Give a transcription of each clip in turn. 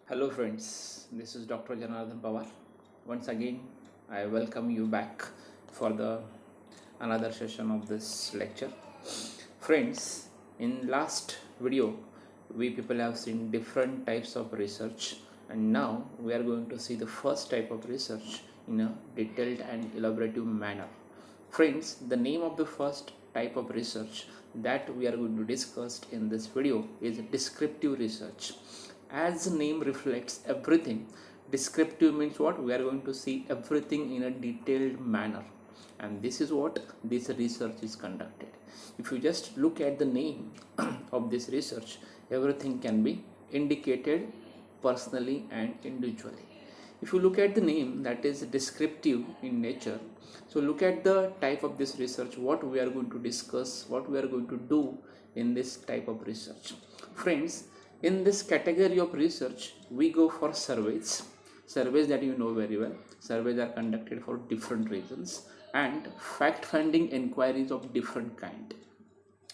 Hello friends, this is Dr. Janardhan Pawar. Once again, I welcome you back for the another session of this lecture. Friends, in last video, we people have seen different types of research, and now we are going to see the first type of research in a detailed and elaborative manner. Friends, the name of the first type of research that we are going to discuss in this video is descriptive research. As the name reflects everything, descriptive means what? We are going to see everything in a detailed manner, and this is what this research is conducted. If you just look at the name of this research, everything can be indicated personally and individually. If you look at the name, that is descriptive in nature, so look at the type of this research, what we are going to discuss, what we are going to do in this type of research. Friends, in this category of research, we go for surveys that you know very well. Surveys are conducted for different reasons, and fact finding inquiries of different kind.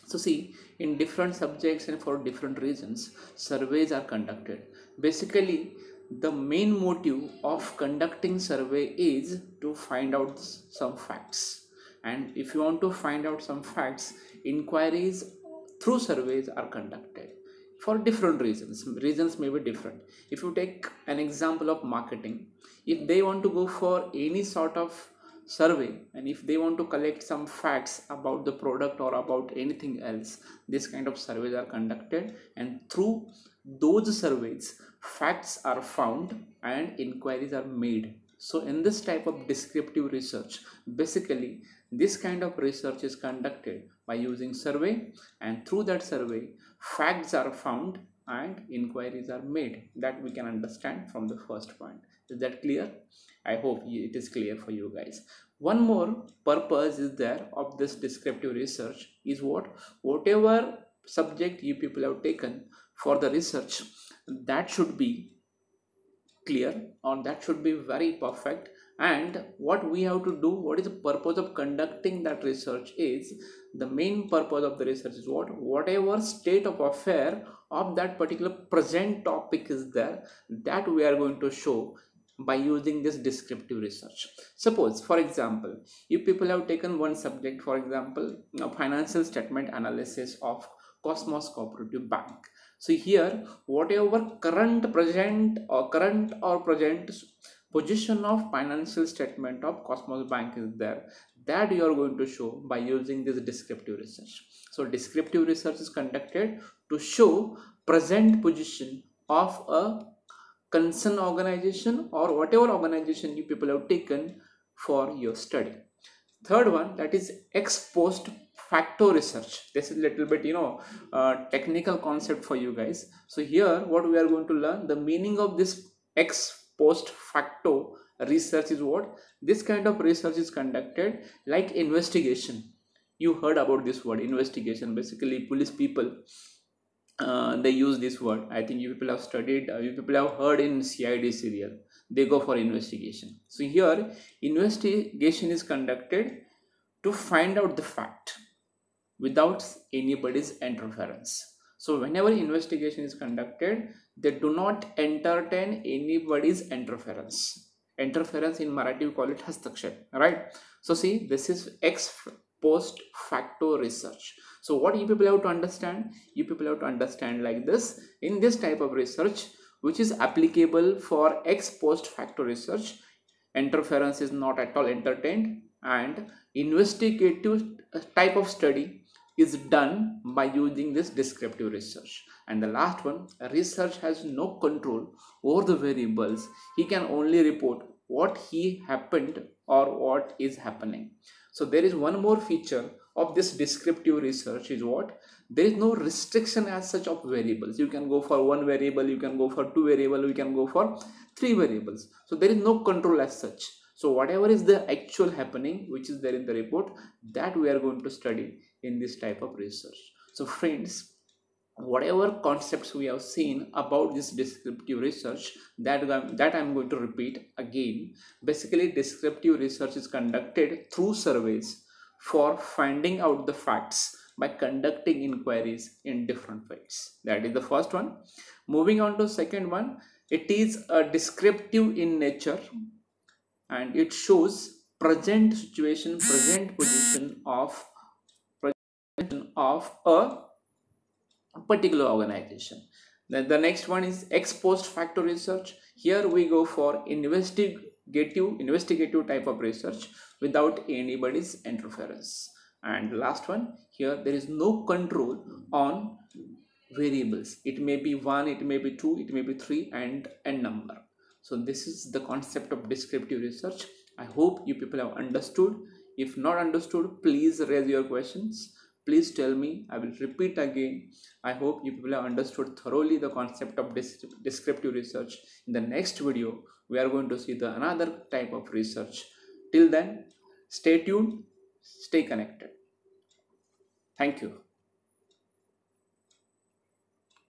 So see, in different subjects and for different reasons, surveys are conducted. Basically, the main motive of conducting survey is to find out some facts. And if you want to find out some facts, inquiries through surveys are conducted for different reasons. Reasons may be different. If you take an example of marketing, if they want to go for any sort of survey, and if they want to collect some facts about the product or about anything else, this kind of surveys are conducted, and through those surveys facts are found and inquiries are made. So in this type of descriptive research, basically this kind of research is conducted by using survey, and through that survey facts are found and inquiries are made. That we can understand from the first point. Is that clear? I hope it is clear for you guys. One more purpose is there of this descriptive research is whatever subject you people have taken for the research, that should be clear, or that should be very perfect. And what we have to do, what is the purpose of conducting that research is, the main purpose of the research is whatever state of affair of that particular present topic is there, that we are going to show by using this descriptive research. Suppose, for example, you people have taken one subject, for example, financial statement analysis of Cosmos Cooperative Bank. So here, whatever current or present position of financial statement of Cosmos Bank is there, that you are going to show by using this descriptive research. So descriptive research is conducted to show present position of a concern organization or whatever organization you people have taken for your study. Third one, that is ex post facto research. This is little bit technical concept for you guys. So here what we are going to learn, the meaning of this ex post facto research is what this kind of research is conducted like investigation. You heard about this word investigation. Basically police people, they use this word. I think you people have studied, you people have heard in CID serial, they go for investigation. So here investigation is conducted to find out the fact without anybody's interference. So whenever investigation is conducted, they do not entertain anybody's interference. Interference in Marathi we call it hastakshep, right? So see, this is ex post facto research. So what you people have to understand, you people have to understand like this: in this type of research which is applicable for ex post facto research, interference is not at all entertained, and investigative type of study is done by using this descriptive research. And the last one, research has no control over the variables. He can only report what he happened or what is happening. So there is one more feature of this descriptive research is what there is no restriction as such of variables. You can go for one variable, you can go for two variables, you can go for three variables. So there is no control as such. So whatever is the actual happening which is there in the report, that we are going to study in this type of research. So friends, whatever concepts we have seen about this descriptive research, that I'm going to repeat again. Basically descriptive research is conducted through surveys for finding out the facts by conducting inquiries in different fields. That is the first one. Moving on to second one, It is a descriptive in nature, and it shows present situation, present position of a particular organization. Then the next one is ex post facto research. Here we go for investigative type of research without anybody's interference. And last one, here there is no control on variables. It may be 1, it may be 2, it may be 3, and n number. So this is the concept of descriptive research. I hope you people have understood. If not understood, please raise your questions. Please tell me. I will repeat again. I hope you people have understood thoroughly the concept of descriptive research. In the next video, we are going to see the another type of research. Till then, stay tuned, stay connected. Thank you.